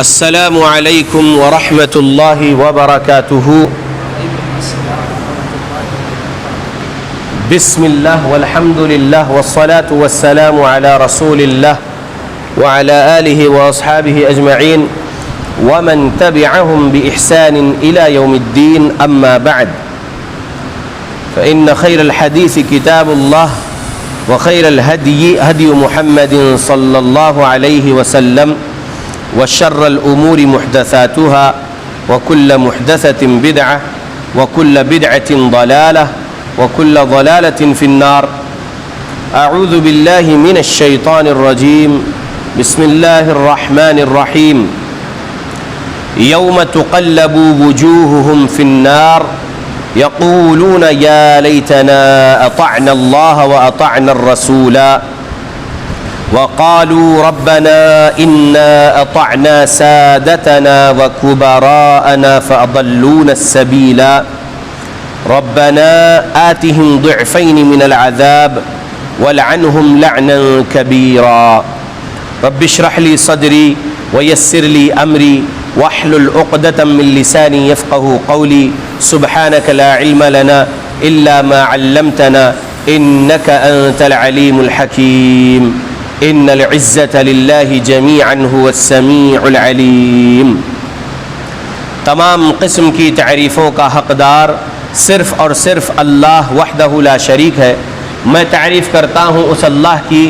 السلام علیکم ورحمۃ اللہ وبرکاتہ۔ بسم اللہ والحمد للہ والصلاة والسلام علی رسول اللہ وعلی آلہ واصحابہ اجمعین ومن تبعهم بإحسان إلى يوم الدين، أما بعد فإن خير الحديث كتاب الله وخير الهدي هدي محمد صلى الله عليه وسلم وشر الأمور محدثاتها وكل محدثة بدعة وكل بدعة ضلالة وكل ضلالة في النار۔ أعوذ بالله من الشيطان الرجيم، بسم الله الرحمن الرحيم۔ يوم تقلب وجوههم في النار يقولون يا ليتنا أطعنا الله وأطعنا الرسول وقالوا ربنا إنا أطعنا سادتنا وكبراءنا فأضلونا السبيل ربنا آتهم ضعفين من العذاب والعنهم لعنا كبيرا رب اشرح لي صدري ويسر لي أمري واحلل عقدة من لساني يفقهوا قولي سبحانك لا علم لنا إلا ما علمتنا إنك أنت العليم الحكيم ان العزة للہ جمیعا هو السمیع العلیم۔ تمام قسم کی تعریفوں کا حقدار صرف اور صرف اللہ وحدہ لا شریک ہے۔ میں تعریف کرتا ہوں اس اللہ کی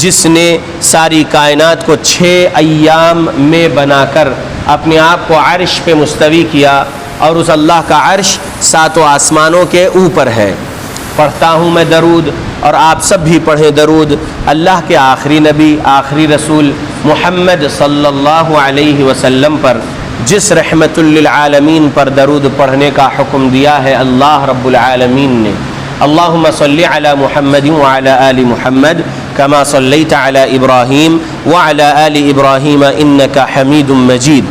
جس نے ساری کائنات کو 6 ایام میں بنا کر اپنے آپ کو عرش پہ مستوی کیا، اور اس اللہ کا عرش 7 آسمانوں کے اوپر ہے۔ پڑھتا ہوں میں درود، اور آپ سب بھی پڑھیں درود اللہ کے آخری نبی آخری رسول محمد صلی اللہ علیہ وسلم پر، جس رحمت للعالمین پر درود پڑھنے کا حکم دیا ہے اللہ رب العالمین نے۔ اللہم صلی علی محمد وعلی آل محمد کما صلیت علی ابراہیم وعلی آل ابراہیم انکا حمید مجید۔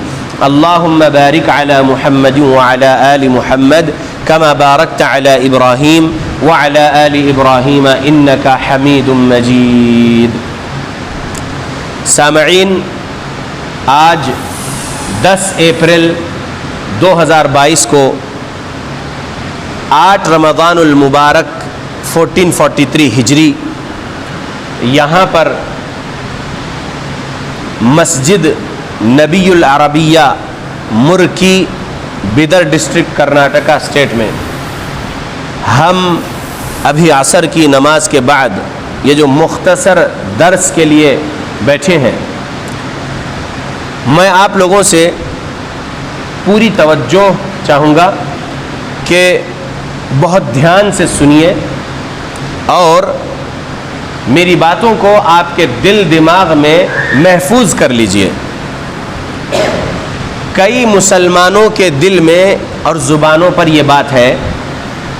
اللہم بارک علی محمد وعلی آل محمد کما بارکت علی ابراہیم وعلی آل ابراہیم انکا حمید مجید۔ سامعین، آج 10 اپریل 2022 کو 8 رمضان المبارک 1443 ہجری، یہاں پر مسجد نبی العربیہ مرکی بیدر ڈسٹرکٹ کرناٹکا اسٹیٹ میں ہم ابھی عصر کی نماز کے بعد یہ جو مختصر درس کے لیے بیٹھے ہیں، میں آپ لوگوں سے پوری توجہ چاہوں گا کہ بہت دھیان سے سنیے اور میری باتوں کو آپ کے دل دماغ میں محفوظ کر لیجئے۔ کئی مسلمانوں کے دل میں اور زبانوں پر یہ بات ہے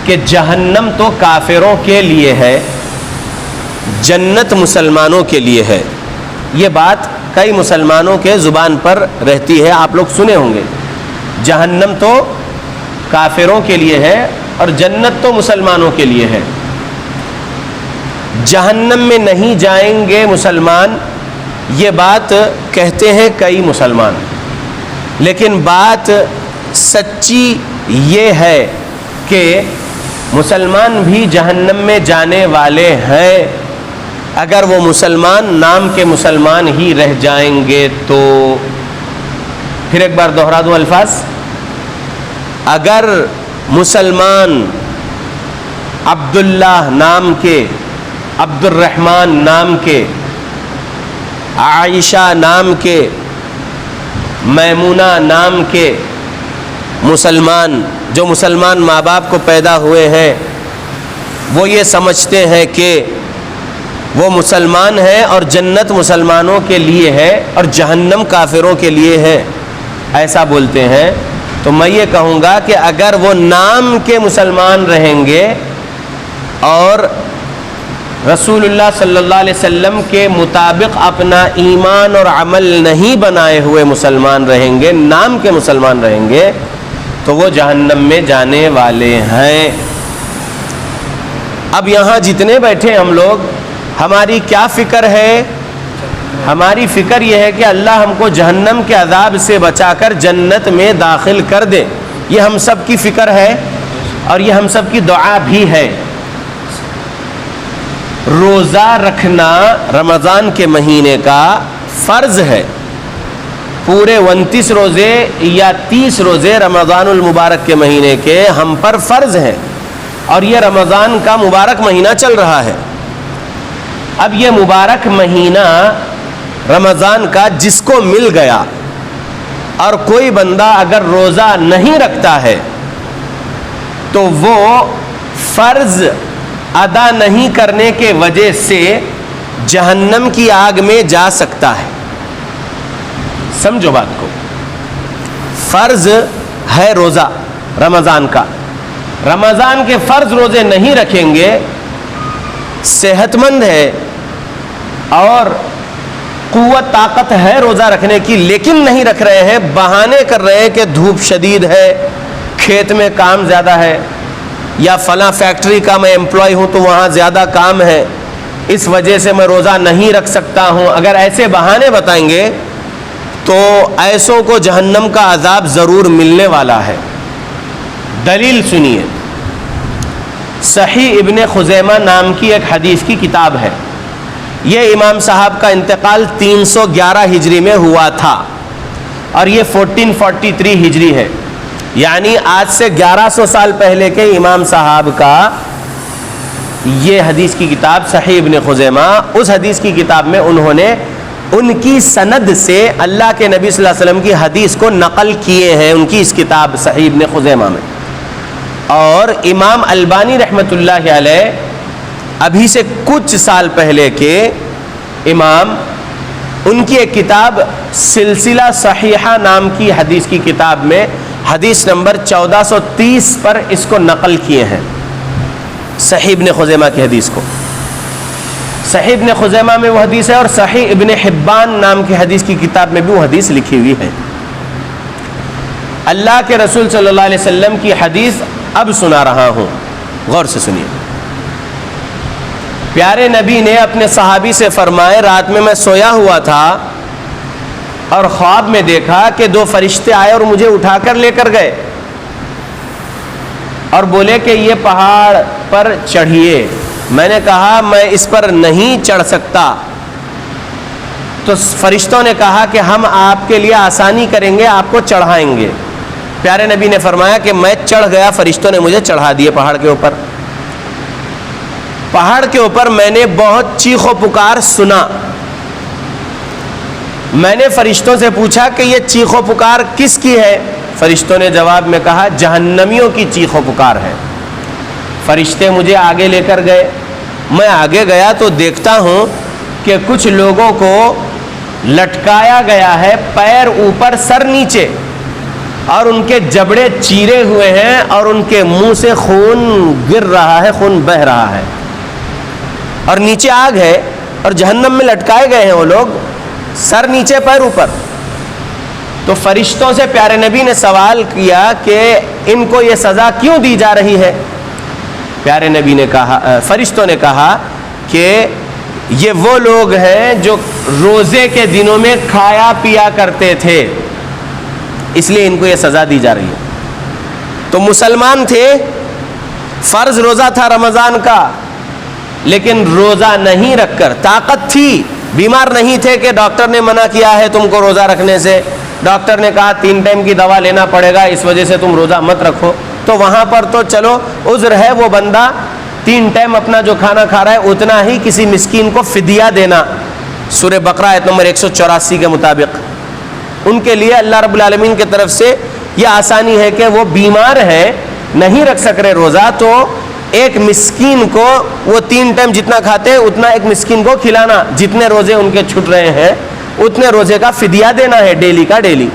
کہ جہنم تو کافروں کے لیے ہے، جنت مسلمانوں کے لیے ہے۔ یہ بات کئی مسلمانوں کے زبان پر رہتی ہے، آپ لوگ سنے ہوں گے، جہنم تو کافروں کے لیے ہے اور جنت تو مسلمانوں کے لیے ہے۔ جہنم میں نہیں جائیں گے مسلمان، یہ بات کہتے ہیں کئی مسلمان، لیکن بات سچی یہ ہے کہ مسلمان بھی جہنم میں جانے والے ہیں، اگر وہ مسلمان نام کے مسلمان ہی رہ جائیں گے تو۔ پھر ایک بار دوہرا دوں الفاظ، اگر مسلمان عبداللہ نام کے، عبد الرحمن نام کے، عائشہ نام کے، میمونہ نام کے مسلمان، جو مسلمان ماں باپ کو پیدا ہوئے ہیں، وہ یہ سمجھتے ہیں کہ وہ مسلمان ہیں اور جنت مسلمانوں کے لیے ہے اور جہنم کافروں کے لیے ہے، ایسا بولتے ہیں، تو میں یہ کہوں گا کہ اگر وہ نام کے مسلمان رہیں گے اور رسول اللہ صلی اللہ علیہ وسلم کے مطابق اپنا ایمان اور عمل نہیں بنائے ہوئے مسلمان رہیں گے، نام کے مسلمان رہیں گے، تو وہ جہنم میں جانے والے ہیں۔ اب یہاں جتنے بیٹھے ہم لوگ، ہماری کیا فکر ہے ہماری فکر یہ ہے کہ اللہ ہم کو جہنم کے عذاب سے بچا کر جنت میں داخل کر دے. یہ ہم سب کی فکر ہے اور یہ ہم سب کی دعا بھی ہے. روزہ رکھنا رمضان کے مہینے کا فرض ہے. پورے 29 روزے یا 30 روزے رمضان المبارک کے مہینے کے ہم پر فرض ہیں، اور یہ رمضان کا مبارک مہینہ چل رہا ہے. اب یہ مبارک مہینہ رمضان کا جس کو مل گیا، اور کوئی بندہ اگر روزہ نہیں رکھتا ہے تو وہ فرض ادا نہیں کرنے کے وجہ سے جہنم کی آگ میں جا سکتا ہے. سمجھو بات کو. فرض ہے روزہ رمضان کا، رمضان کے فرض روزے نہیں رکھیں گے، صحت مند ہے اور قوت طاقت ہے روزہ رکھنے کی، لیکن نہیں رکھ رہے ہیں، بہانے کر رہے ہیں کہ دھوپ شدید ہے، کھیت میں کام زیادہ ہے، یا فلاں فیکٹری کا میں امپلائی ہوں تو وہاں زیادہ کام ہے، اس وجہ سے میں روزہ نہیں رکھ سکتا ہوں. اگر ایسے بہانے بتائیں گے تو ایسوں کو جہنم کا عذاب ضرور ملنے والا ہے. دلیل سنیے. صحیح ابن خزیمہ نام کی ایک حدیث کی کتاب ہے. یہ امام صاحب کا انتقال 311 ہجری میں ہوا تھا اور یہ 1443 ہجری ہے، یعنی آج سے 1100 سال پہلے کے امام صاحب کا یہ حدیث کی کتاب صحیح ابن خزیمہ. اس حدیث کی کتاب میں انہوں نے ان کی سند سے اللہ کے نبی صلی اللہ علیہ وسلم کی حدیث کو نقل کیے ہیں ان کی اس کتاب صحیح ابن خزیمہ میں. اور امام البانی رحمۃ اللہ علیہ ابھی سے کچھ سال پہلے کے امام، ان کی ایک کتاب سلسلہ صحیحہ نام کی حدیث کی کتاب میں حدیث نمبر 1430 پر اس کو نقل کیے ہیں، صحیح ابن خزیمہ کی حدیث کو. صحیح ابن خزیمہ میں وہ حدیث ہے، اور صحیح ابن حبان نام کی حدیث کی کتاب میں بھی وہ حدیث لکھی ہوئی ہے. اللہ کے رسول صلی اللہ علیہ وسلم کی حدیث اب سنا رہا ہوں، غور سے سنیے. پیارے نبی نے اپنے صحابی سے فرمائے، رات میں سویا ہوا تھا اور خواب میں دیکھا کہ 2 فرشتے آئے اور مجھے اٹھا کر لے کر گئے اور بولے کہ یہ پہاڑ پر چڑھیے. میں نے کہا میں اس پر نہیں چڑھ سکتا. تو فرشتوں نے کہا کہ ہم آپ کے لیے آسانی کریں گے، آپ کو چڑھائیں گے. پیارے نبی نے فرمایا کہ میں چڑھ گیا، فرشتوں نے مجھے چڑھا دیے پہاڑ کے اوپر. پہاڑ کے اوپر میں نے بہت چیخ و پکار سنا. میں نے فرشتوں سے پوچھا کہ یہ چیخ و پکار کس کی ہے؟ فرشتوں نے جواب میں کہا جہنمیوں کی چیخ و پکار ہے. فرشتے مجھے آگے لے کر گئے. میں آگے گیا تو دیکھتا ہوں کہ کچھ لوگوں کو لٹکایا گیا ہے، پیر اوپر سر نیچے، اور ان کے جبڑے چیرے ہوئے ہیں اور ان کے منہ سے خون گر رہا ہے، خون بہہ رہا ہے، اور نیچے آگ ہے اور جہنم میں لٹکائے گئے ہیں وہ لوگ، سر نیچے پیر اوپر. تو فرشتوں سے پیارے نبی نے سوال کیا کہ ان کو یہ سزا کیوں دی جا رہی ہے؟ پیارے نبی نے کہا، فرشتوں نے کہا کہ یہ وہ لوگ ہیں جو روزے کے دنوں میں کھایا پیا کرتے تھے، اس لیے ان کو یہ سزا دی جا رہی ہے. تو مسلمان تھے، فرض روزہ تھا رمضان کا، لیکن روزہ نہیں رکھ کر، طاقت تھی، بیمار نہیں تھے کہ ڈاکٹر نے منع کیا ہے تم کو روزہ رکھنے سے، ڈاکٹر نے کہا 3 ٹائم کی دوا لینا پڑے گا، اس وجہ سے تم روزہ مت رکھو، تو وہاں پر تو چلو عذر ہے، وہ بندہ 3 ٹائم اپنا جو کھانا کھا رہا ہے اتنا ہی کسی مسکین کو فدیہ دینا، سورہ بقرہ آیت نمبر 184 کے مطابق. ان کے لیے اللہ رب العالمین کی طرف سے یہ آسانی ہے کہ وہ بیمار ہیں، نہیں رکھ سک رہے روزہ، تو ایک مسکین کو وہ 3 ٹائم جتنا کھاتے ہیں اتنا ایک مسکین کو کھلانا، جتنے روزے ان کے چھٹ رہے ہیں اتنے روزے کا فدیہ دینا ہے، ڈیلی کا ڈیلی.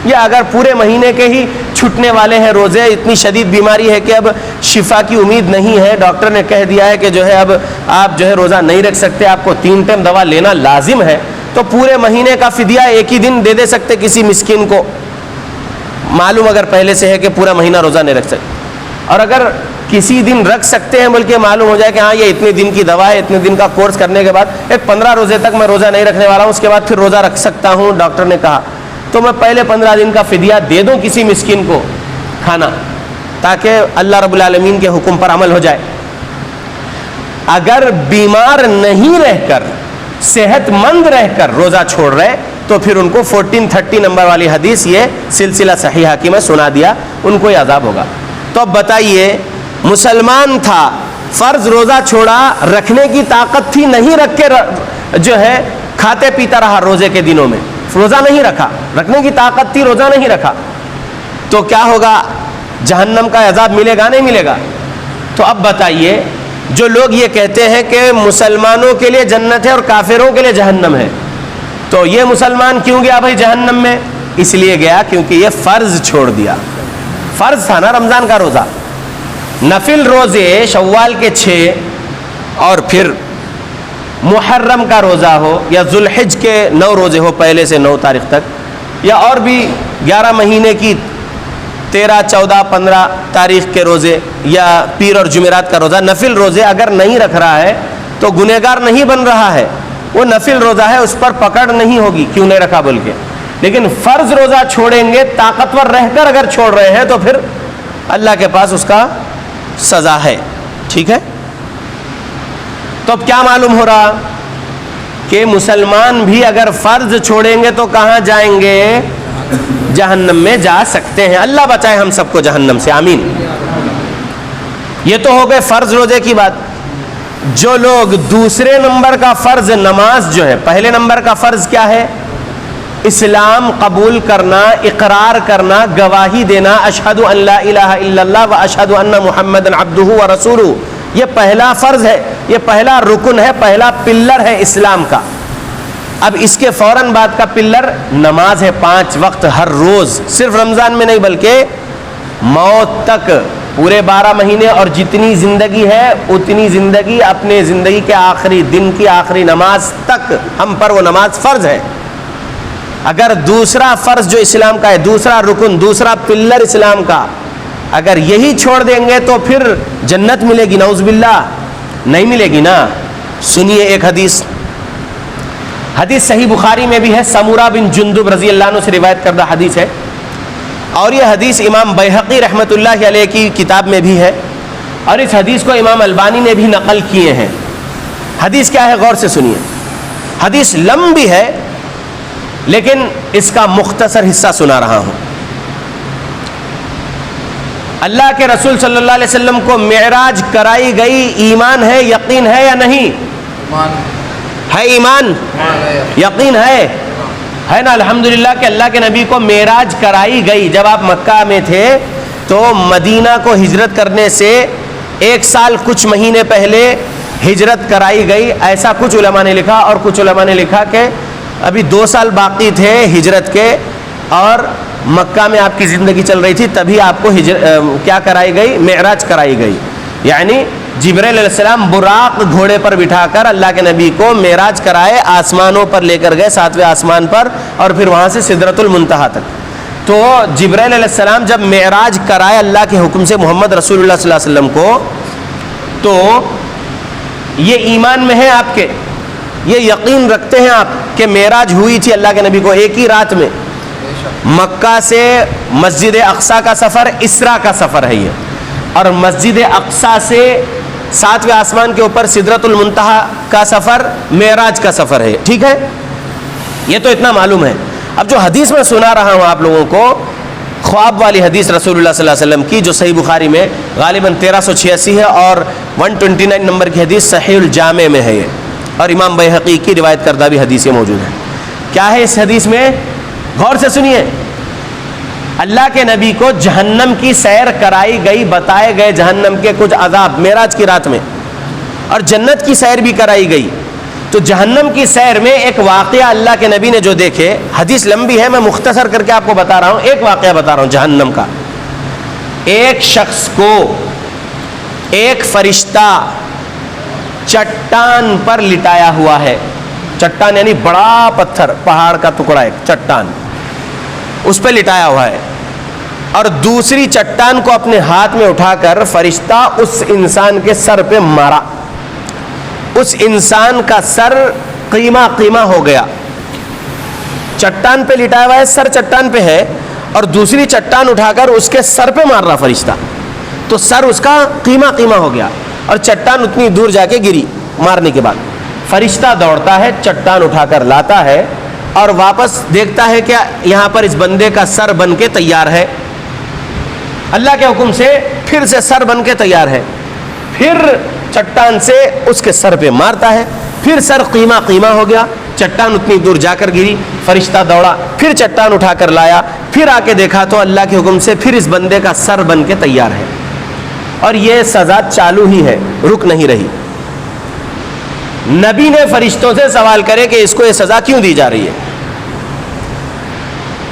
یا اگر پورے مہینے کے ہی چھٹنے والے ہیں روزے، اتنی شدید بیماری ہے کہ اب شفا کی امید نہیں ہے، ڈاکٹر نے کہہ دیا ہے کہ جو ہے اب آپ جو ہے روزہ نہیں رکھ سکتے، آپ کو 3 ٹائم دوا لینا لازم ہے، تو پورے مہینے کا فدیہ ایک ہی دن دے سکتے کسی مسکین کو، معلوم اگر پہلے سے ہے کہ پورا مہینہ روزہ نہیں رکھ سکتے. اور اگر کسی دن رکھ سکتے ہیں بلکہ معلوم ہو جائے کہ ہاں یہ اتنے دن کی دوا ہے، اتنے دن کا کورس کرنے کے بعد ایک 15 روزے تک میں روزہ نہیں رکھنے والا ہوں، اس کے بعد پھر روزہ رکھ سکتا ہوں ڈاکٹر نے کہا، تو میں پہلے 15 دن کا فدیہ دے دوں کسی مسکین کو کھانا، تاکہ اللہ رب العالمین کے حکم پر عمل ہو جائے۔ اگر بیمار نہیں رہ کر، صحت مند رہ کر روزہ چھوڑ رہے تو پھر ان کو 1430 نمبر والی حدیث یہ سلسلہ صحیحہ کی میں سنا دیا، ان کو یہ عذاب ہوگا۔ تو اب بتائیے، مسلمان تھا، فرض روزہ چھوڑا، رکھنے کی طاقت تھی، نہیں رکھ کے جو ہے کھاتے پیتا رہا روزے کے دنوں میں، روزہ نہیں رکھا، رکھنے کی طاقت تھی، روزہ نہیں رکھا، تو کیا ہوگا؟ جہنم کا عذاب ملے گا نہیں ملے گا؟ تو اب بتائیے، جو لوگ یہ کہتے ہیں کہ مسلمانوں کے لیے جنت ہے اور کافروں کے لیے جہنم ہے، تو یہ مسلمان کیوں گیا بھائی جہنم میں؟ اس لیے گیا کیونکہ یہ فرض چھوڑ دیا۔ فرض تھا نا رمضان کا روزہ، نفل روزے شوال کے 6 اور پھر محرم کا روزہ ہو یا ذوالحج کے 9 روزے ہو، پہلے سے 9 تاریخ تک، یا اور بھی 11 مہینے کی 13، 14، 15 تاریخ کے روزے، یا پیر اور جمعرات کا روزہ، نفل روزے اگر نہیں رکھ رہا ہے تو گنہگار نہیں بن رہا ہے، وہ نفل روزہ ہے، اس پر پکڑ نہیں ہوگی کیوں نہیں رکھا بول کے۔ لیکن فرض روزہ چھوڑیں گے، طاقتور رہ کر اگر چھوڑ رہے ہیں تو پھر اللہ کے پاس اس کا سزا ہے، ٹھیک ہے؟ تو اب کیا معلوم ہو رہا کہ مسلمان بھی اگر فرض چھوڑیں گے تو کہاں جائیں گے؟ جہنم میں جا سکتے ہیں۔ اللہ بچائے ہم سب کو جہنم سے، آمین۔ یہ تو ہو گئے فرض روزے کی بات۔ جو لوگ دوسرے نمبر کا فرض نماز جو ہے، پہلے نمبر کا فرض کیا ہے؟ اسلام قبول کرنا، اقرار کرنا، گواہی دینا، اشہد ان لا الہ الا اللہ و اشہد ان محمد عبدہ و رسولہ، یہ پہلا فرض ہے، یہ پہلا رکن ہے، پہلا پلر ہے اسلام کا۔ اب اس کے فوراً بعد کا پلر نماز ہے، 5 وقت ہر روز، صرف رمضان میں نہیں بلکہ موت تک، پورے 12 مہینے اور جتنی زندگی ہے اتنی زندگی، اپنے زندگی کے آخری دن کی آخری نماز تک ہم پر وہ نماز فرض ہے۔ اگر دوسرا فرض جو اسلام کا ہے، دوسرا رکن، دوسرا پلر اسلام کا، اگر یہی چھوڑ دیں گے تو پھر جنت ملے گی؟ نعوذ باللہ نہیں ملے گی نا۔ سنیے ایک حدیث صحیح بخاری میں بھی ہے، سمورہ بن جندب رضی اللہ عنہ سے روایت کردہ حدیث ہے، اور یہ حدیث امام بیہقی رحمۃ اللہ علیہ کی کتاب میں بھی ہے، اور اس حدیث کو امام البانی نے بھی نقل کیے ہیں۔ حدیث کیا ہے؟ غور سے سنیے۔ حدیث لمبی ہے لیکن اس کا مختصر حصہ سنا رہا ہوں۔ اللہ کے رسول صلی اللہ علیہ وسلم کو معراج کرائی گئی، ایمان ہے، یقین ہے یا نہیں؟ ہے ایمان، یقین ہے نا؟ الحمدللہ کہ اللہ کے نبی کو معراج کرائی گئی۔ جب آپ مکہ میں تھے تو مدینہ کو ہجرت کرنے سے 1 سال کچھ مہینے پہلے ہجرت کرائی گئی، ایسا کچھ علماء نے لکھا، اور کچھ علماء نے لکھا کہ ابھی 2 سال باقی تھے ہجرت کے، اور مکہ میں آپ کی زندگی چل رہی تھی، تبھی آپ کو کیا کرائی گئی؟ معراج کرائی گئی۔ یعنی جبرائیل علیہ السلام براق گھوڑے پر بٹھا کر اللہ کے نبی کو معراج کرائے، آسمانوں پر لے کر گئے، 7ویں آسمان پر، اور پھر وہاں سے سدرۃ المنتہا تک۔ تو جبرائیل علیہ السلام جب معراج کرائے اللہ کے حکم سے محمد رسول اللہ صلی اللہ علیہ وسلم کو، تو یہ ایمان میں ہے آپ کے، یہ یقین رکھتے ہیں آپ کہ معراج ہوئی تھی اللہ کے نبی کو ایک ہی رات میں۔ مکہ سے مسجد اقصیٰ کا سفر اسرا کا سفر ہے یہ، اور مسجد اقصیٰ سے 7ویں آسمان کے اوپر سدرۃ المنتہا کا سفر معراج کا سفر ہے، ٹھیک ہے؟ یہ تو اتنا معلوم ہے۔ اب جو حدیث میں سنا رہا ہوں آپ لوگوں کو، خواب والی حدیث رسول اللہ صلی اللہ علیہ وسلم کی، جو صحیح بخاری میں غالباً 1386 ہے، اور 129 نمبر کی حدیث صحیح الجامع میں ہے یہ، اور امام بیہقی کی روایت کردہ بھی حدیثیں موجود ہیں۔ کیا ہے اس حدیث میں؟ غور سے سنیے۔ اللہ کے نبی کو جہنم کی سیر کرائی گئی، بتائے گئے جہنم کے کچھ عذاب معراج کی رات میں، اور جنت کی سیر بھی کرائی گئی۔ تو جہنم کی سیر میں ایک واقعہ اللہ کے نبی نے جو دیکھے، حدیث لمبی ہے، میں مختصر کر کے آپ کو بتا رہا ہوں، ایک واقعہ بتا رہا ہوں جہنم کا۔ ایک شخص کو ایک فرشتہ چٹان پر لٹایا ہوا ہے، چٹان یعنی بڑا پتھر، پہاڑ کا ٹکڑا، ایک چٹان، اس پہ لٹایا ہوا ہے۔ اور دوسری چٹان کو اپنے ہاتھ میں اٹھا کر فرشتہ اس انسان کے سر پہ مارا. اس انسان کا سر قیمہ قیمہ ہو گیا. چٹان پہ لٹایا ہوا ہے, سر چٹان پہ ہے, اور دوسری چٹان اٹھا کر اس کے سر پہ مار رہا فرشتہ, تو سر اس کا قیمہ قیمہ ہو گیا اور چٹان اتنی دور جا کے گری. مارنے کے بعد فرشتہ دوڑتا ہے, چٹان اٹھا کر لاتا ہے اور واپس دیکھتا ہے کہ یہاں پر اس بندے کا سر بن کے تیار ہے. اللہ کے حکم سے پھر سے سر بن کے تیار ہے. پھر چٹان سے اس کے سر پہ مارتا ہے, پھر سر قیمہ قیمہ ہو گیا, چٹان اتنی دور جا کر گری, فرشتہ دوڑا, پھر چٹان اٹھا کر لایا, پھر آ کے دیکھا تو اللہ کے حکم سے پھر اس بندے کا سر بن کے تیار ہے. اور یہ سزا چالو ہی ہے, رک نہیں رہی. نبی نے فرشتوں سے سوال کرے کہ اس کو یہ سزا کیوں دی جا رہی ہے,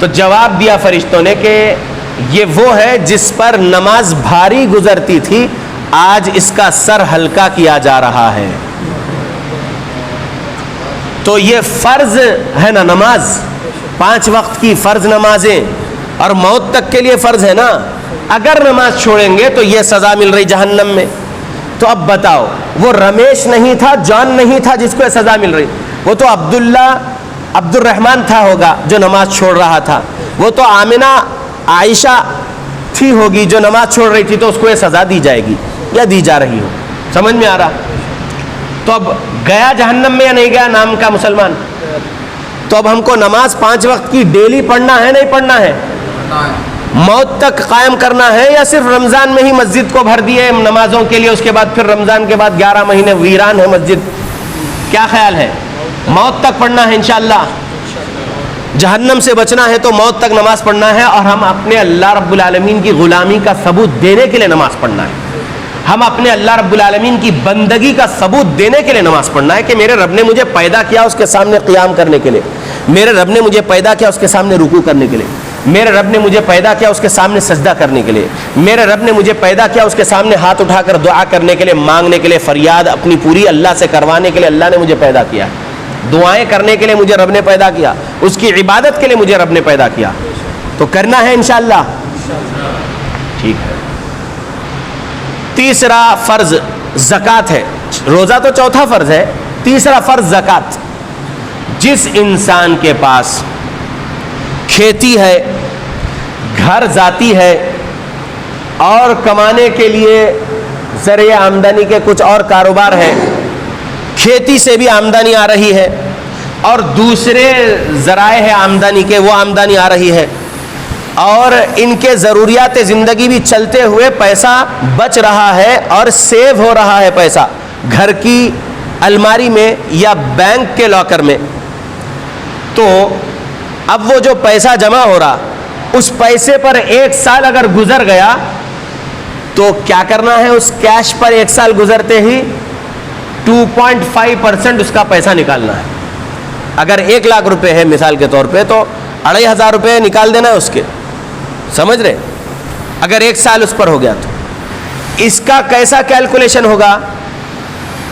تو جواب دیا فرشتوں نے کہ یہ وہ ہے جس پر نماز بھاری گزرتی تھی, آج اس کا سر ہلکا کیا جا رہا ہے. تو یہ فرض ہے نا نماز, 5 وقت کی فرض نمازیں, اور موت تک کے لیے فرض ہے نا. اگر نماز چھوڑیں گے تو یہ سزا مل رہی جہنم میں. تو اب بتاؤ, وہ رمیش نہیں تھا, جان نہیں تھا جس کو یہ سزا مل رہی, وہ تو عبد الرحمن تھا ہوگا جو نماز چھوڑ رہا تھا, وہ تو آمنہ عائشہ تھی ہوگی جو نماز چھوڑ رہی تھی, تو اس کو یہ سزا دی جائے گی یا دی جا رہی ہو. سمجھ میں آ رہا؟ تو اب گیا جہنم میں یا نہیں گیا نام کا مسلمان؟ تو اب ہم کو نماز 5 وقت کی ڈیلی پڑھنا ہے, نہیں پڑھنا ہے؟ موت تک قائم کرنا ہے, یا صرف رمضان میں ہی مسجد کو بھر دیے نمازوں کے لیے, اس کے بعد پھر رمضان کے بعد 11 مہینے ویران ہے مسجد؟ کیا خیال ہے؟ موت تک پڑھنا ہے انشاءاللہ. جہنم سے بچنا ہے تو موت تک نماز پڑھنا ہے, اور ہم اپنے اللہ رب العالمین کی غلامی کا ثبوت دینے کے لیے نماز پڑھنا ہے. ہم اپنے اللہ رب العالمین کی بندگی کا ثبوت دینے کے لیے نماز پڑھنا ہے کہ میرے رب نے مجھے پیدا کیا اس کے سامنے قیام کرنے کے لیے, میرے رب نے مجھے پیدا کیا اس کے سامنے رکوع کرنے کے لیے, میرے رب نے مجھے پیدا کیا اس کے سامنے سجدہ کرنے کے لیے, میرے رب نے مجھے پیدا کیا اس کے سامنے ہاتھ اٹھا کر دعا کرنے کے لیے, مانگنے کے لیے, فریاد اپنی پوری اللہ سے کروانے کے لیے اللہ نے مجھے پیدا کیا. دعائیں کرنے کے لیے مجھے رب نے پیدا کیا, اس کی عبادت کے لیے مجھے رب نے پیدا کیا. تو کرنا ہے انشاءاللہ. ٹھیک ہے. تیسرا فرض زکوٰۃ ہے. روزہ تو چوتھا فرض ہے, تیسرا فرض زکوٰۃ. جس انسان کے پاس کھیتی ہے, گھر ذاتی ہے, اور کمانے کے لیے ذریعہ آمدنی کے کچھ اور کاروبار ہے, کھیتی سے بھی آمدنی آ رہی ہے اور دوسرے ذرائع ہے آمدنی کے, وہ آمدنی آ رہی ہے, اور ان کے ضروریات زندگی بھی چلتے ہوئے پیسہ بچ رہا ہے اور سیو ہو رہا ہے پیسہ گھر کی الماری میں یا بینک کے لاکر میں. تو اب وہ جو پیسہ جمع ہو رہا, اس پیسے پر 1 سال اگر گزر گیا تو کیا کرنا ہے؟ اس کیش پر 1 سال گزرتے ہی 2.5% اس کا پیسہ نکالنا ہے. اگر 1 لاکھ روپے ہے مثال کے طور پہ, تو 2500 روپے نکال دینا ہے اس کے. سمجھ رہے؟ اگر 1 سال اس پر ہو گیا تو اس کا کیسا کیلکولیشن ہوگا؟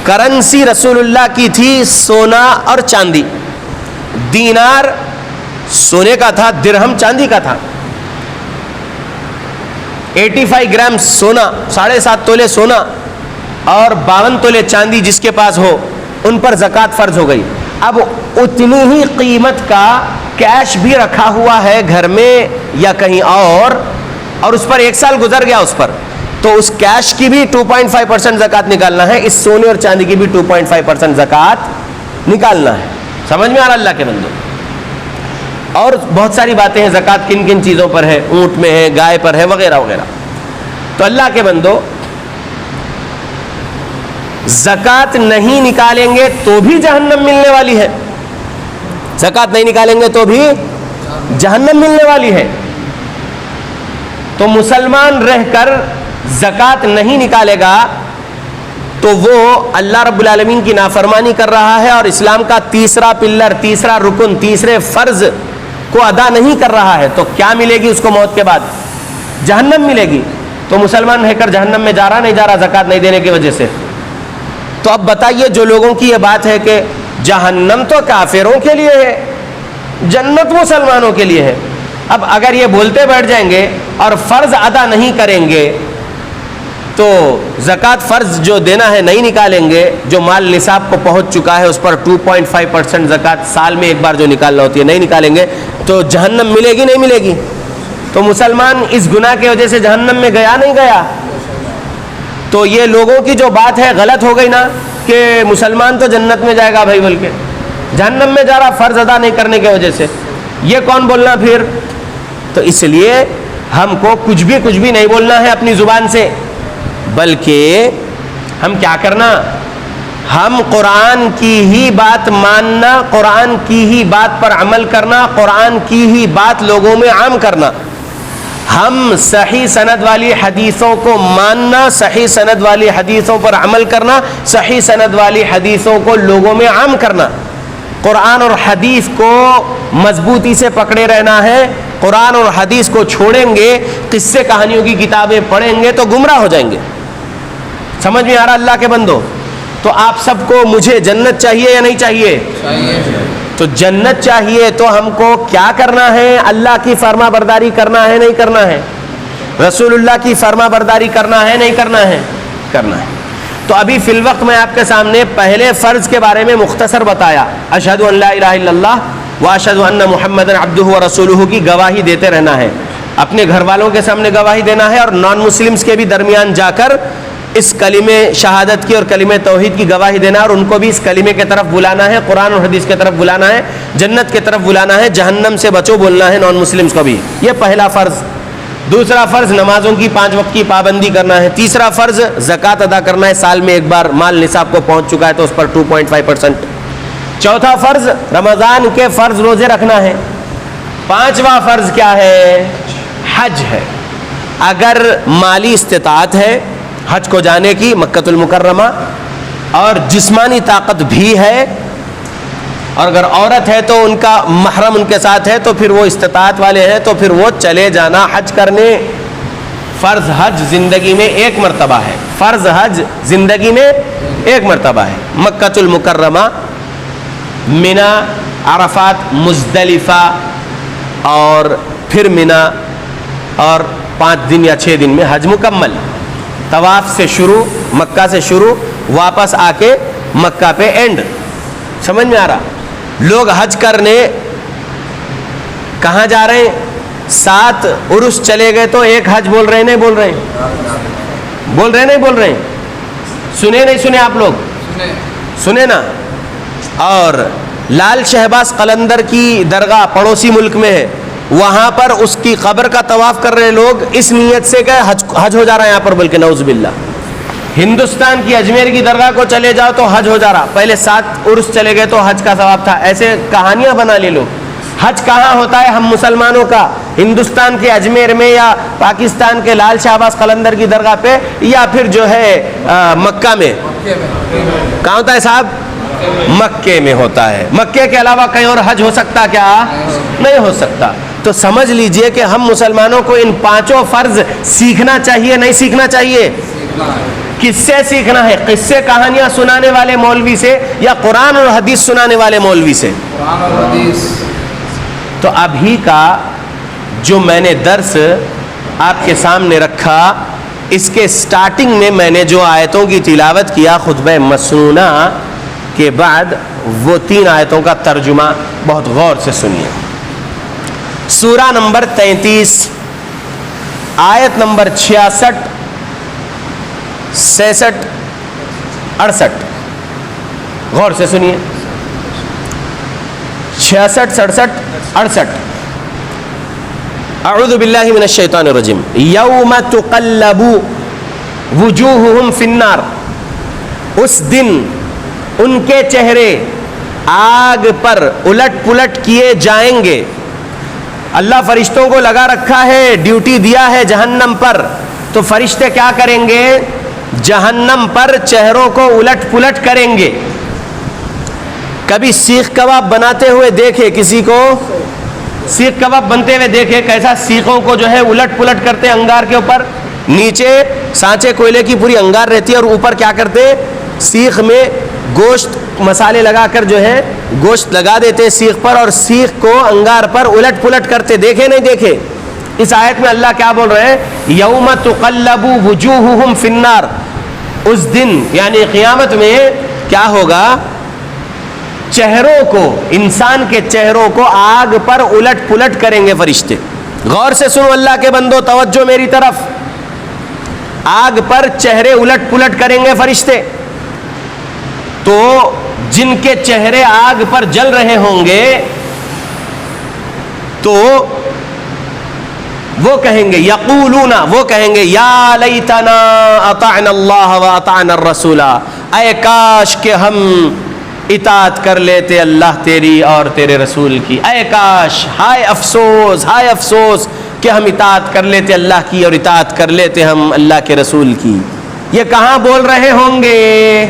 کرنسی رسول اللہ کی تھی سونا اور چاندی. دینار سونے کا تھا, درہم چاندی کا تھا. 85 گرام سونا, 7.5 تولے سونا اور 52 تولے چاندی جس کے پاس ہو, ان پر زکوٰۃ فرض ہو گئی. اب اتنی ہی قیمت کا کیش بھی رکھا ہوا ہے گھر میں یا کہیں اور اس پر 1 سال گزر گیا اس پر, تو اس کیش کی بھی 2.5% زکوٰۃ نکالنا ہے, اس سونے اور چاندی کی بھی 2.5% زکوٰۃ نکالنا ہے. سمجھ میں آ رہا اللہ کے بندوں؟ اور بہت ساری باتیں ہیں زکوٰۃ کن کن چیزوں پر ہے, اونٹ میں ہے, گائے پر ہے, وغیرہ وغیرہ. تو اللہ کے بندو, زکوٰۃ نہیں نکالیں گے تو بھی جہنم ملنے والی ہے, زکوٰۃ نہیں نکالیں گے تو بھی جہنم ملنے والی ہے. تو مسلمان رہ کر زکوٰۃ نہیں نکالے گا تو وہ اللہ رب العالمین کی نافرمانی کر رہا ہے, اور اسلام کا تیسرا پلر, تیسرا رکن, تیسرے فرض کو ادا نہیں کر رہا ہے. تو کیا ملے گی اس کو موت کے بعد؟ جہنم ملے گی. تو مسلمان رہ کر جہنم میں جا رہا نہیں جا رہا زکوٰۃ نہیں دینے کی وجہ سے؟ تو اب بتائیے, جو لوگوں کی یہ بات ہے کہ جہنم تو کافروں کے لیے ہے, جنت مسلمانوں کے لیے ہے, اب اگر یہ بولتے بیٹھ جائیں گے اور فرض ادا نہیں کریں گے تو زکوٰۃ فرض جو دینا ہے نہیں نکالیں گے، جو مال نصاب کو پہنچ چکا ہے اس پر 2.5% زکوٰۃ سال میں ایک بار جو نکالنا ہوتی ہے نہیں نکالیں گے تو جہنم ملے گی نہیں ملے گی؟ تو مسلمان اس گناہ کی وجہ سے جہنم میں گیا نہیں گیا؟ تو یہ لوگوں کی جو بات ہے غلط ہو گئی نا کہ مسلمان تو جنت میں جائے گا بھائی بول کے، جہنم میں جا رہا فرض ادا نہیں کرنے کی وجہ سے، یہ کون بولنا پھر؟ تو اس لیے ہم کو کچھ بھی نہیں بولنا ہے اپنی زبان سے، بلکہ ہم کیا کرنا، ہم قرآن کی ہی بات ماننا، قرآن کی ہی بات پر عمل کرنا، قرآن کی ہی بات لوگوں میں عام کرنا، ہم صحیح سند والی حدیثوں کو ماننا، صحیح سند والی حدیثوں پر عمل کرنا، صحیح سند والی حدیثوں کو لوگوں میں عام کرنا، قرآن اور حدیث کو مضبوطی سے پکڑے رہنا ہے۔ قرآن اور حدیث کو چھوڑیں گے، قصے کہانیوں کی کتابیں پڑھیں گے تو گمراہ ہو جائیں گے۔ سمجھ میں آ رہا اللہ کے بندو؟ تو آپ سب کو مجھے جنت چاہیے یا نہیں چاہیے؟ تو جنت چاہیے تو ہم کو کیا کرنا ہے؟ اللہ کی فرما برداری کرنا ہے نہیں کرنا ہے؟ رسول اللہ کی فرما برداری کرنا ہے نہیں کرنا ہے؟ کرنا ہے۔ تو ابھی فی الوقت میں آپ کے سامنے پہلے فرض کے بارے میں مختصر بتایا، اشہد ان لا الہ الا اللہ واشہد ان محمد عبدہ ورسولہ کی گواہی دیتے رہنا ہے، اپنے گھر والوں کے سامنے گواہی دینا ہے اور نان مسلمز کے بھی درمیان جا کر اس کلمہ شہادت کی اور کلمہ توحید کی گواہی دینا ہے اور ان کو بھی اس کلمے کی طرف بلانا ہے، قرآن اور حدیث کی طرف بلانا ہے، جنت کی طرف بلانا ہے، جہنم سے بچو بولنا ہے نان مسلمز کو بھی۔ یہ پہلا فرض۔ دوسرا فرض نمازوں کی 5 وقت کی پابندی کرنا ہے۔ تیسرا فرض زکوٰۃ ادا کرنا ہے، سال میں ایک بار مال نصاب کو پہنچ چکا ہے تو اس پر 2.5%۔ چوتھا فرض رمضان کے فرض روزے رکھنا ہے۔ پانچواں فرض کیا ہے؟ حج ہے۔ اگر مالی استطاعت ہے حج کو جانے کی مکۃ المکرمہ اور جسمانی طاقت بھی ہے، اور اگر عورت ہے تو ان کا محرم ان کے ساتھ ہے تو پھر وہ استطاعت والے ہیں تو پھر وہ چلے جانا حج کرنے۔ فرض حج زندگی میں ایک مرتبہ ہے، فرض حج زندگی میں ایک مرتبہ ہے۔ مکۃ المکرمہ، منا، عرفات، مزدلفہ اور پھر منا، اور 5 دن یا 6 دن میں حج مکمل۔ طواف سے شروع، مکہ سے شروع، واپس آ کے مکہ پہ اینڈ۔ سمجھ میں آ رہا؟ لوگ حج کرنے کہاں جا رہے ہیں؟ 7 عرس چلے گئے تو ایک حج بول رہے ہیں نہیں بول رہے ہیں؟ بول رہے نہیں بول رہے ہیں؟ سنے نہیں سنے آپ لوگ؟ سنے نا؟ اور لال شہباز قلندر کی درگاہ پڑوسی ملک میں ہے، وہاں پر اس کی قبر کا طواف کر رہے لوگ اس نیت سے کہ حج ہو جا رہا ہے یہاں پر، بلکہ نعوذ باللہ۔ ہندوستان کی اجمیر کی درگاہ کو چلے جاؤ تو حج ہو جا رہا، پہلے 7 عرس چلے گئے تو حج کا ثواب تھا۔ ایسے کہانیاں بنا لے لوگ۔ حج کہاں ہوتا ہے ہم مسلمانوں کا؟ ہندوستان کے اجمیر میں یا پاکستان کے لال شہباز قلندر کی درگاہ پہ یا پھر جو ہے مکہ میں؟ کہاں ہوتا ہے صاحب؟ مکے میں ہوتا ہے۔ مکے کے علاوہ کہیں اور حج ہو سکتا کیا؟ نہیں ہو سکتا۔ تو سمجھ لیجئے کہ ہم مسلمانوں کو ان 5 فرض سیکھنا چاہیے نہیں سیکھنا چاہیے؟ کس سے سیکھنا ہے؟ قصے کہانیاں سنانے والے مولوی سے یا قرآن اور حدیث سنانے والے مولوی سے؟ قرآن اور حدیث۔ تو ابھی کا جو میں نے درس آپ کے سامنے رکھا، اس کے سٹارٹنگ میں میں نے جو آیتوں کی تلاوت کیا خطبہ مسنونہ کے بعد، وہ 3 آیتوں کا ترجمہ بہت غور سے سنیے۔ سورہ نمبر 33 آیت نمبر 66 66 68، غور سے سنیے۔ 66 67 68۔ اعوذ باللہ من الشیطان الرجیم۔ یوم تقلب وجوہہم فی النار، اس دن ان کے چہرے آگ پر الٹ پلٹ کیے جائیں گے۔ اللہ فرشتوں کو لگا رکھا ہے، ڈیوٹی دیا ہے جہنم پر، تو فرشتے کیا کریں گے؟ جہنم پر چہروں کو الٹ پلٹ کریں گے۔ کبھی سیخ کباب بناتے ہوئے دیکھے کسی کو؟ سیخ کباب بنتے ہوئے دیکھے کیسا سیخوں کو جو ہے الٹ پلٹ کرتے انگار کے اوپر؟ نیچے سانچے کوئلے کی پوری انگار رہتی ہے اور اوپر کیا کرتے؟ سیخ میں گوشت مسالے لگا کر جو ہے گوشت لگا دیتے سیخ پر اور سیخ کو انگار پر الٹ پلٹ کرتے. دیکھے نہیں دیکھے؟ اس آیت میں اللہ کیا بول رہے ہیں؟ یوم تقلب وجوہہم فی النار. اس دن یعنی قیامت میں کیا ہوگا؟ چہروں کو، انسان کے چہروں کو آگ پر الٹ پلٹ کریں گے فرشتے. غور سے سنو اللہ کے بندو، توجہ میری طرف. آگ پر چہرے الٹ پلٹ کریں گے فرشتے. تو جن کے چہرے آگ پر جل رہے ہوں گے تو وہ کہیں گے، یقولون، وہ کہیں گے یا لیتنا اطعنا اللہ واطعنا الرسول، اے کاش کہ ہم اطاعت کر لیتے اللہ تیری اور تیرے رسول کی. اے کاش، ہائے افسوس، ہائے افسوس کہ ہم اطاعت کر لیتے اللہ کی اور اطاعت کر لیتے ہم اللہ کے رسول کی. یہ کہاں بول رہے ہوں گے؟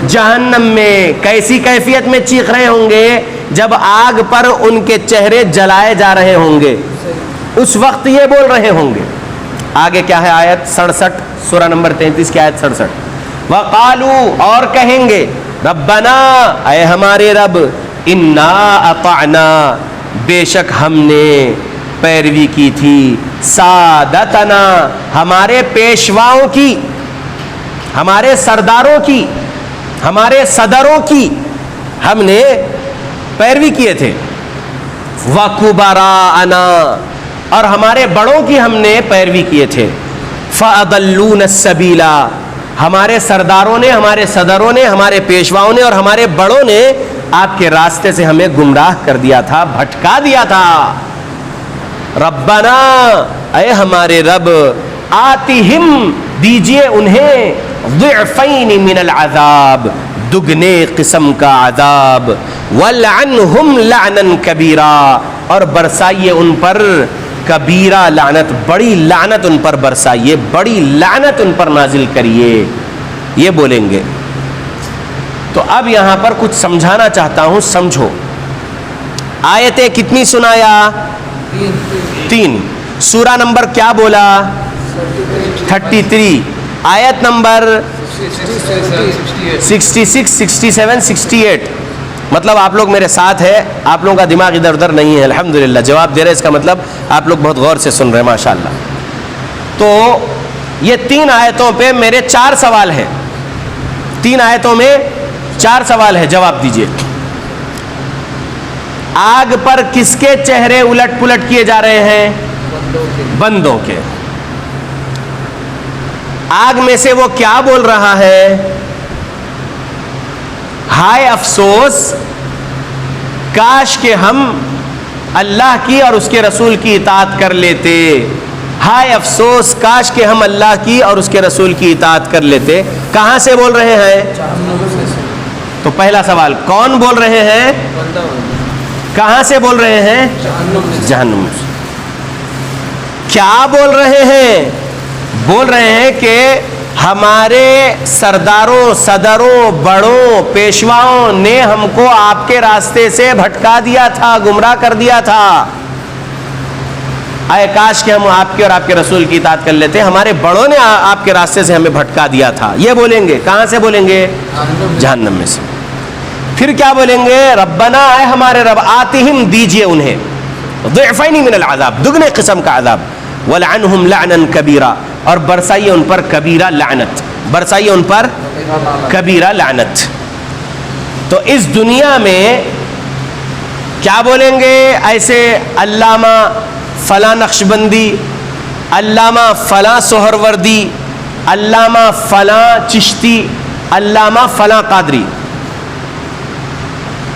جہنم میں. کیسی کیفیت میں چیخ رہے ہوں گے؟ جب آگ پر ان کے چہرے جلائے جا رہے ہوں گے اس وقت یہ بول رہے ہوں گے. آگے کیا ہے؟ آیت 67 سورہ نمبر 33 کی آیت 67. وقالو، اور کہیں گے، ربنا، اے ہمارے رب، انا اطعنا، بے شک ہم نے پیروی کی تھی، سادتنا، ہمارے پیشواؤں کی، ہمارے سرداروں کی، ہمارے صدروں کی ہم نے پیروی کیے تھے. وکبراءنا، اور ہمارے بڑوں کی ہم نے پیروی کیے تھے. فاضلون السبیل، ہمارے سرداروں نے، ہمارے صدروں نے، ہمارے پیشواؤں نے اور ہمارے بڑوں نے آپ کے راستے سے ہمیں گمراہ کر دیا تھا، بھٹکا دیا تھا. ربنا، اے ہمارے رب، آتہم، دیجئے انہیں، ضعفین من العذاب، دگنے قسم کا عذاب، والعنہم لعنا کبیرا، اور برسائیے ان پر کبیرہ لعنت، بڑی لعنت ان پر برسائیے، بڑی لعنت ان پر نازل کریے. یہ بولیں گے. تو اب یہاں پر کچھ سمجھانا چاہتا ہوں، سمجھو. آیتیں کتنی سنایا؟ 3. سورہ نمبر کیا بولا؟ 33. آیت نمبر 66 67 68. مطلب آپ لوگ میرے ساتھ ہیں، آپ لوگوں کا دماغ ادھر ادھر نہیں ہے. الحمدللہ جواب دے رہے، اس کا مطلب آپ لوگ بہت غور سے سن رہے ہیں، ماشاءاللہ. تو یہ 3 آیتوں پہ میرے 4 سوال ہیں. 3 آیتوں میں 4 سوال ہے، جواب دیجئے. آگ پر کس کے چہرے الٹ پلٹ کیے جا رہے ہیں؟ بندوں کے. آگ میں سے وہ کیا بول رہا ہے؟ ہائے افسوس، کاش کہ ہم اللہ کی اور اس کے رسول کی اطاعت کر لیتے. ہائے افسوس، کاش کہ ہم اللہ کی اور اس کے رسول کی اطاعت کر لیتے. کہاں سے بول رہے ہیں؟ تو پہلا سوال، کون بول رہے ہیں؟ کہاں سے بول رہے ہیں؟ جہنم سے. کیا بول رہے ہیں؟ بول رہے ہیں کہ ہمارے سرداروں، صدروں، بڑوں، پیشواؤں نے ہم کو آپ کے راستے سے بھٹکا دیا تھا، گمراہ کر دیا تھا. اے کاش کہ ہم آپ کے اور آپ کے رسول کی اطاعت کر لیتے، ہمارے بڑوں نے آپ کے راستے سے ہمیں بھٹکا دیا تھا. یہ بولیں گے. کہاں سے بولیں گے؟ جہنم میں سے. پھر کیا بولیں گے؟ ربنا، اے ہمارے رب، آتہم، دیجئے انہیں، ضعفین من العذاب، دگنے قسم کا عذاب، ولعنہم لعنا کبیرا، اور برسائیے ان پر کبیرہ لعنت، برسائیے ان پر کبیرہ لعنت. تو اس دنیا میں کیا بولیں گے؟ ایسے علامہ فلاں نقشبندی، علامہ فلاں سہروردی، علامہ فلاں چشتی، علامہ فلاں قادری،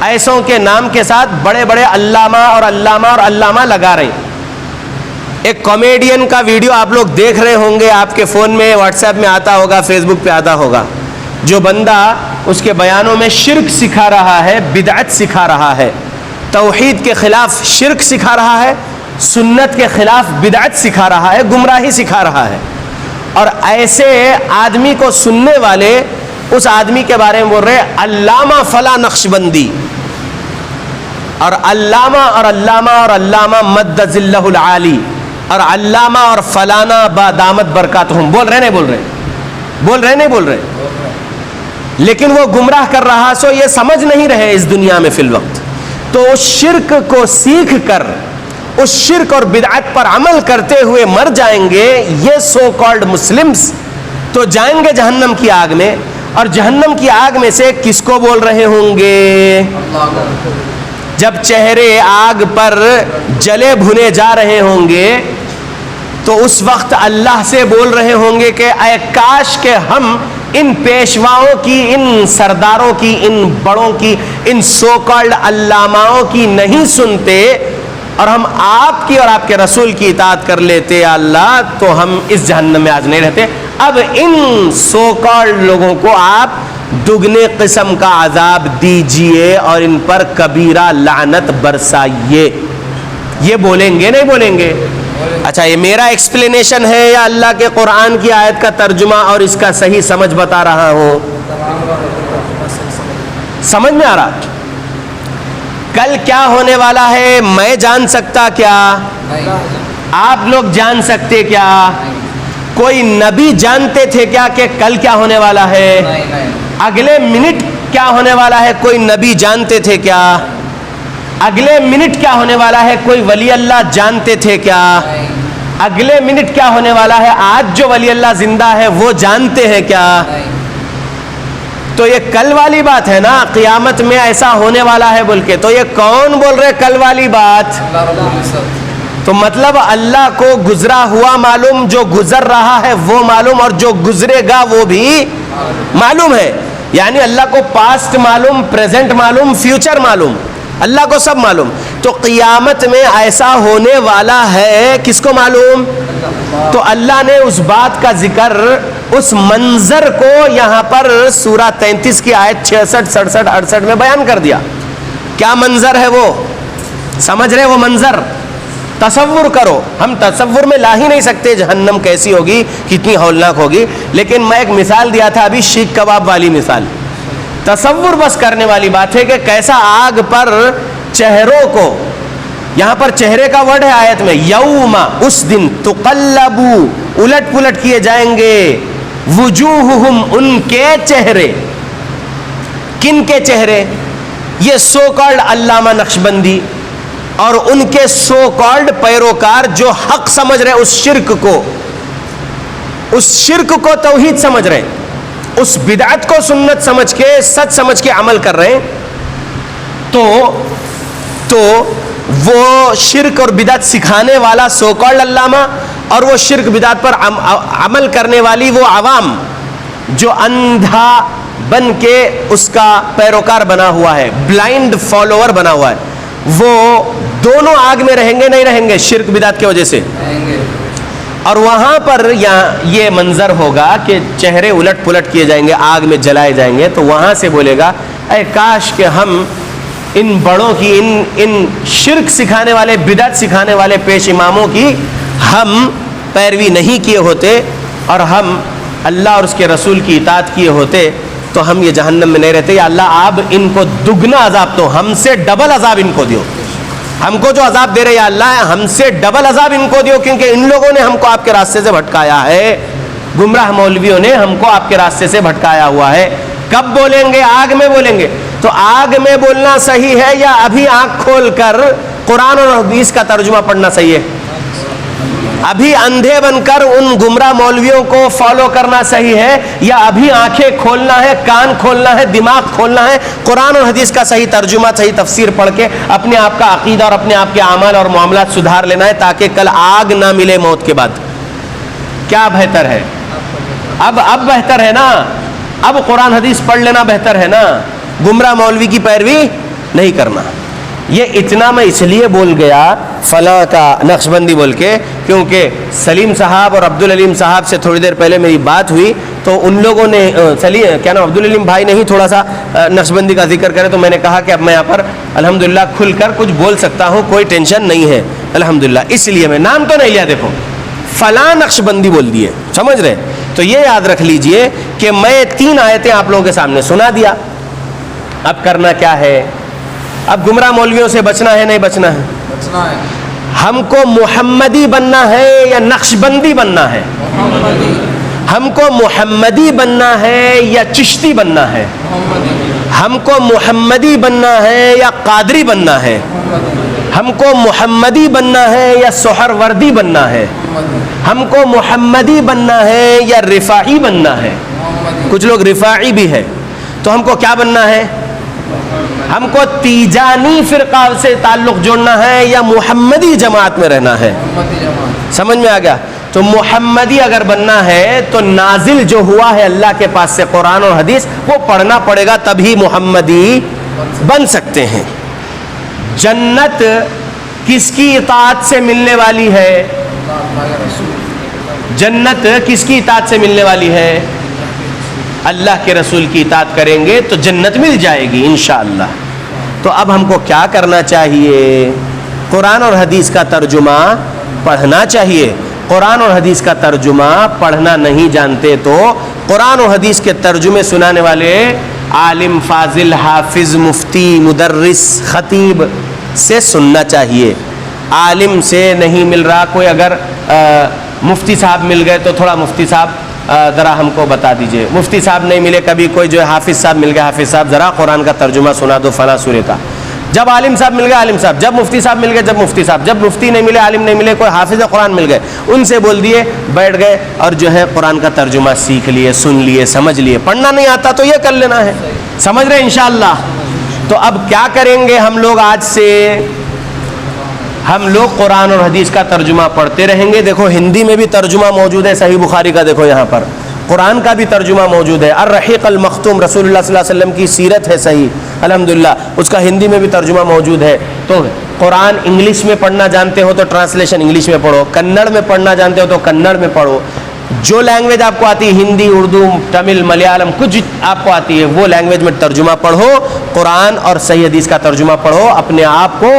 ایسوں کے نام کے ساتھ بڑے بڑے علامہ اور علامہ اور علامہ لگا رہے ہیں. ایک کامیڈین کا ویڈیو آپ لوگ دیکھ رہے ہوں گے، آپ کے فون میں، واٹس ایپ میں آتا ہوگا، فیس بک پہ آتا ہوگا. جو بندہ اس کے بیانوں میں شرک سکھا رہا ہے، بدعت سکھا رہا ہے، توحید کے خلاف شرک سکھا رہا ہے، سنت کے خلاف بدعت سکھا رہا ہے، گمراہی سکھا رہا ہے. اور ایسے آدمی کو سننے والے اس آدمی کے بارے میں بول رہے علامہ فلاں نقشبندی، اور علامہ اور علامہ اور علامہ مد ذلہ العالی، اور علامہ اور فلانا با دامت برکاتہم. بول رہے نہیں بول رہے؟ بول رہے نہیں بول رہے؟ لیکن وہ گمراہ کر رہا سو یہ سمجھ نہیں رہے اس دنیا میں فی الوقت، تو اس شرک کو سیکھ کر اس شرک اور بدعت پر عمل کرتے ہوئے مر جائیں گے یہ سو کالڈ مسلمز، تو جائیں گے جہنم کی آگ میں، اور جہنم کی آگ میں سے کس کو بول رہے ہوں گے؟ جب چہرے آگ پر جلے بھنے جا رہے ہوں گے تو اس وقت اللہ سے بول رہے ہوں گے کہ اے کاش کہ ہم ان پیشواؤں کی، ان سرداروں کی، ان بڑوں کی، ان سو کالڈ علاماؤں کی نہیں سنتے اور ہم آپ کی اور آپ کے رسول کی اطاعت کر لیتے یا اللہ، تو ہم اس جہنم میں آج نہیں رہتے۔ اب ان سو کالڈ لوگوں کو آپ دگنے قسم کا عذاب دیجئے اور ان پر کبیرہ لعنت برسائیے، یہ بولیں گے نہیں بولیں گے؟ اچھا، یہ میرا ایکسپلینیشن ہے یا اللہ کے قرآن کی آیت کا ترجمہ اور اس کا صحیح سمجھ بتا رہا ہوں؟ سمجھ میں آ رہا؟ کل کیا ہونے والا ہے میں جان سکتا کیا؟ آپ لوگ جان سکتے کیا؟ کوئی نبی جانتے تھے کیا کہ کل کیا ہونے والا ہے؟ اگلے منٹ کیا ہونے والا ہے کوئی نبی جانتے تھے کیا؟ اگلے منٹ کیا ہونے والا ہے کوئی ولی اللہ جانتے تھے کیا؟ اگلے منٹ کیا ہونے والا ہے آج جو ولی اللہ زندہ ہے وہ جانتے ہیں کیا؟ تو یہ کل والی بات ہے نا، قیامت میں ایسا ہونے والا ہے بول کے، تو یہ کون بول رہے کل والی بات؟ تو مطلب اللہ کو گزرا ہوا معلوم، جو گزر رہا ہے وہ معلوم، اور جو گزرے گا وہ بھی معلوم ہے، یعنی اللہ کو پاسٹ معلوم، پریزنٹ معلوم، فیوچر معلوم، اللہ کو سب معلوم۔ تو قیامت میں ایسا ہونے والا ہے کس کو معلوم؟ تو اللہ نے اس بات کا ذکر، اس منظر کو یہاں پر سورہ 33 کی آیت 66، 67، 68 میں بیان کر دیا۔ کیا منظر ہے وہ؟ سمجھ رہے وہ منظر؟ تصور کرو، ہم تصور میں لا ہی نہیں سکتے جہنم کیسی ہوگی، کتنی ہولناک ہوگی، لیکن میں ایک مثال دیا تھا ابھی، شیخ کباب والی مثال، تصور بس کرنے والی بات ہے کہ کیسا آگ پر چہروں کو، یہاں پر چہرے کا ورڈ ہے آیت میں، یوم، اس دن، تقلبو، الٹ پلٹ کیے جائیں گے، وجوہہم، ان کے چہرے، کن کے چہرے؟ یہ سو کالڈ علامہ نقشبندی اور ان کے سو کالڈ پیروکار جو حق سمجھ رہے اس شرک کو، اس شرک کو توحید سمجھ رہے، اس بدعت کو سنت سمجھ کے، سچ سمجھ کے عمل کر رہے ہیں، تو وہ شرک اور بدعت سکھانے والا سو کالڈ علامہ اور وہ شرک بدعت پر عمل کرنے والی وہ عوام جو اندھا بن کے اس کا پیروکار بنا ہوا ہے، بلائنڈ فالوور بنا ہوا ہے، وہ دونوں آگ میں رہیں گے نہیں رہیں گے شرک بدعت کی وجہ سے؟ اور وہاں پر یہ منظر ہوگا کہ چہرے الٹ پلٹ کیے جائیں گے، آگ میں جلائے جائیں گے، تو وہاں سے بولے گا اے کاش کہ ہم ان بڑوں کی، ان شرک سکھانے والے، بدعت سکھانے والے پیش اماموں کی ہم پیروی نہیں کیے ہوتے اور ہم اللہ اور اس کے رسول کی اطاعت کیے ہوتے تو ہم یہ جہنم میں نہیں رہتے۔ یا اللہ آپ ان کو دگنا عذاب، تو ہم سے ڈبل عذاب ان کو دیو، ہم کو جو عذاب دے رہے یا اللہ ہم سے ڈبل عذاب ان کو دیو، کیونکہ ان لوگوں نے ہم کو آپ کے راستے سے بھٹکایا ہے، گمراہ مولویوں نے ہم کو آپ کے راستے سے بھٹکایا ہوا ہے۔ کب بولیں گے؟ آگ میں بولیں گے۔ تو آگ میں بولنا صحیح ہے یا ابھی آنکھ کھول کر قرآن اور حدیث کا ترجمہ پڑھنا صحیح ہے؟ ابھی اندھے بن کر ان گمراہ مولویوں کو فالو کرنا صحیح ہے یا ابھی آنکھیں کھولنا ہے، کان کھولنا ہے، دماغ کھولنا ہے، قرآن اور حدیث کا صحیح ترجمہ، صحیح تفسیر پڑھ کے اپنے آپ کا عقیدہ اور اپنے آپ کے اعمال اور معاملات سدھار لینا ہے تاکہ کل آگ نہ ملے موت کے بعد؟ کیا بہتر ہے؟ اب بہتر ہے نا، اب قرآن حدیث پڑھ لینا بہتر ہے نا، گمراہ مولوی کی پیروی نہیں کرنا۔ یہ اتنا میں اس لیے بول گیا فلاں کا نقشبندی بول کے، کیونکہ سلیم صاحب اور عبدالعلیم صاحب سے تھوڑی دیر پہلے میری بات ہوئی تو ان لوگوں نے کیا نام عبدالعلیم بھائی نے ہی تھوڑا سا نقشبندی کا ذکر کرے، تو میں نے کہا کہ اب میں یہاں پر الحمدللہ کھل کر کچھ بول سکتا ہوں، کوئی ٹینشن نہیں ہے الحمدللہ، اس لیے میں نام تو نہیں لیا، دیکھو فلاں نقشبندی بول دیے، سمجھ رہے؟ تو یہ یاد رکھ لیجئے کہ میں 3 آیتیں آپ لوگوں کے سامنے سنا دیا، اب کرنا کیا ہے؟ اب گمراہ مولویوں سے بچنا ہے نہیں بچنا ہے؟ بچنا ہے۔ ہم کو محمدی بننا ہے یا نقشبندی بننا ہے؟ ہم کو محمدی بننا ہے یا چشتی بننا ہے؟ ہم کو محمدی بننا ہے یا قادری بننا ہے؟ ہم کو محمدی بننا ہے یا سہروردی بننا ہے؟ ہم کو محمدی بننا ہے یا رفاعی بننا ہے؟ کچھ لوگ رفاعی بھی ہے، تو ہم کو کیا بننا ہے؟ ہم کو تیجانی فرقہ سے تعلق جوڑنا ہے یا محمدی جماعت میں رہنا ہے؟ سمجھ میں آ گیا؟ تو محمدی اگر بننا ہے تو نازل جو ہوا ہے اللہ کے پاس سے قرآن اور حدیث وہ پڑھنا پڑے گا، تبھی محمدی بن سکتے ہیں۔ جنت کس کی اطاعت سے ملنے والی ہے؟ جنت کس کی اطاعت سے ملنے والی ہے؟ اللہ کے رسول کی اطاعت کریں گے تو جنت مل جائے گی انشاءاللہ۔ تو اب ہم کو کیا کرنا چاہیے؟ قرآن اور حدیث کا ترجمہ پڑھنا چاہیے۔ قرآن اور حدیث کا ترجمہ پڑھنا نہیں جانتے تو قرآن اور حدیث کے ترجمے سنانے والے عالم، فاضل، حافظ، مفتی، مدرس، خطیب سے سننا چاہیے۔ عالم سے نہیں مل رہا، کوئی اگر مفتی صاحب مل گئے تو تھوڑا مفتی صاحب ذرا ہم کو بتا دیجئے۔ مفتی صاحب نہیں ملے، کبھی کوئی جو ہے حافظ صاحب مل گئے، حافظ صاحب ذرا قرآن کا ترجمہ سنا دو فلاں سورے کا۔ جب عالم صاحب مل گئے عالم صاحب، جب مفتی صاحب مل گئے جب مفتی صاحب، جب مفتی نہیں ملے، عالم نہیں ملے، کوئی حافظ قرآن مل گئے، ان سے بول دیے، بیٹھ گئے اور جو ہے قرآن کا ترجمہ سیکھ لیے، سن لیے، سمجھ لیے۔ پڑھنا نہیں آتا تو یہ کر لینا ہے، سمجھ رہے انشاءاللہ۔ تو اب کیا کریں گے ہم لوگ؟ آج سے ہم لوگ قرآن اور حدیث کا ترجمہ پڑھتے رہیں گے۔ دیکھو ہندی میں بھی ترجمہ موجود ہے صحیح بخاری کا، دیکھو یہاں پر قرآن کا بھی ترجمہ موجود ہے۔ الرحیق المختوم رسول اللہ صلی اللہ علیہ وسلم کی سیرت ہے صحیح الحمدللہ، اس کا ہندی میں بھی ترجمہ موجود ہے۔ تو قرآن انگلش میں پڑھنا جانتے ہو تو ٹرانسلیشن انگلش میں پڑھو، کنڑ میں پڑھنا جانتے ہو تو کنڑ میں پڑھو، جو لینگویج آپ کو آتی ہے ہندی، اردو، تمل، ملیالم، کچھ آپ کو آتی ہے وہ لینگویج میں ترجمہ پڑھو، قرآن اور صحیح حدیث کا ترجمہ پڑھو۔ اپنے آپ کو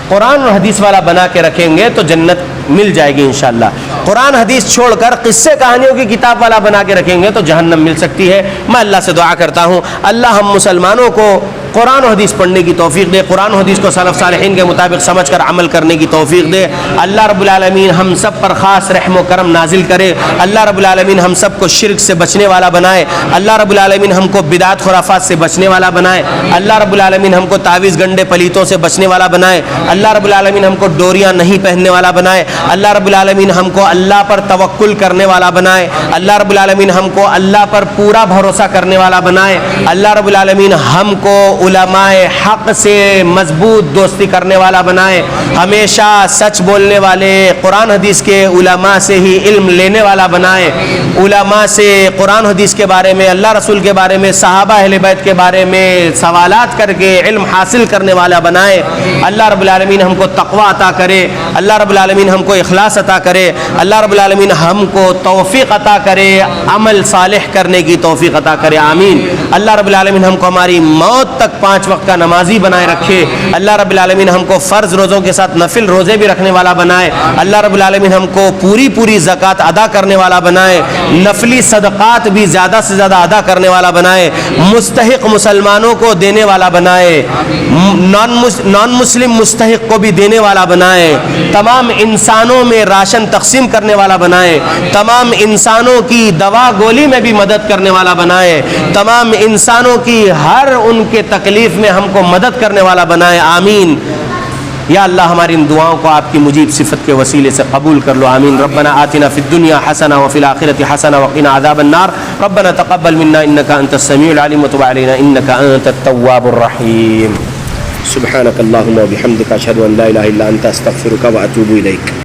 قرآن اور حدیث والا بنا کے رکھیں گے تو جنت مل جائے گی انشاءاللہ۔ قرآن حدیث چھوڑ کر قصے کہانیوں کی کتاب والا بنا کے رکھیں گے تو جہنم مل سکتی ہے۔ میں اللہ سے دعا کرتا ہوں اللہ ہم مسلمانوں کو قرآن و حدیث پڑھنے کی توفیق دے، قرآن و حدیث کو سلف صالحین کے مطابق سمجھ کر عمل کرنے کی توفیق دے۔ اللہ رب العالمین ہم سب پر خاص رحم و کرم نازل کرے۔ اللہ رب العالمین ہم سب کو شرک سے بچنے والا بنائے۔ اللہ رب العالمین ہم کو بدعت خرافات سے بچنے والا بنائے۔ اللہ رب العالمین ہم کو تعویذ گنڈے پلیتوں سے بچنے والا بنائے۔ اللہ رب العالمین ہم کو ڈوریاں نہیں پہننے والا بنائے۔ اللہ رب العالمین ہم کو اللہ پر توکل کرنے والا بنائے۔ اللہ رب العالمین ہم کو اللہ پر پورا بھروسہ کرنے والا بنائے۔ اللہ رب العالمین ہم کو علماء حق سے مضبوط دوستی کرنے والا بنائے، ہمیشہ سچ بولنے والے قرآن حدیث کے علماء سے ہی علم لینے والا بنائے، علماء سے قرآن حدیث کے بارے میں، اللہ رسول کے بارے میں، صحابہ اہل بیت کے بارے میں سوالات کر کے علم حاصل کرنے والا بنائے۔ اللہ رب العالمین ہم کو تقوی عطا کرے، اللہ رب العالمین ہم کو اخلاص عطا کرے، اللہ رب العالمین ہم کو توفیق عطا کرے، عمل صالح کرنے کی توفیق عطا کرے، آمین۔ اللہ رب العالمین ہم کو ہماری موت تک 5 وقت کا نمازی بنائے رکھے۔ اللہ رب العالمین ہم کو فرض روزوں کے ساتھ نفل روزے بھی رکھنے والا بنائے۔ اللہ رب العالمین ہم کو پوری زکوٰۃ ادا کرنے والا بنائے، نفلی صدقات بھی زیادہ سے زیادہ ادا کرنے والا بنائے، مستحق مسلمانوں کو دینے والا بنائے، نان مسلم مستحق کو بھی دینے والا بنائے، تمام انسانوں میں راشن تقسیم کرنے والا بنائے، تمام انسانوں کی دوا گولی میں بھی مدد کرنے والا بنائے، تمام انسانوں کی ہر ان کے تکلیف میں ہم کو مدد کرنے والا بنائے، آمین۔ یا اللہ ہماری ان دعاؤں کو آپ کی مجیب صفت کے وسیلے سے قبول کر لو، آمین۔ ربنا آتنا فی الدنیا حسنہ وفی الآخرۃ حسنہ وقنا عذاب النار، ربنا تقبل منا انک انت السمیع العلیم وتب علینا انک انت التواب الرحیم۔ سبحانک اللہم وبحمدک اشہد ان لا الہ الا انت استغفرک واتوب الیک۔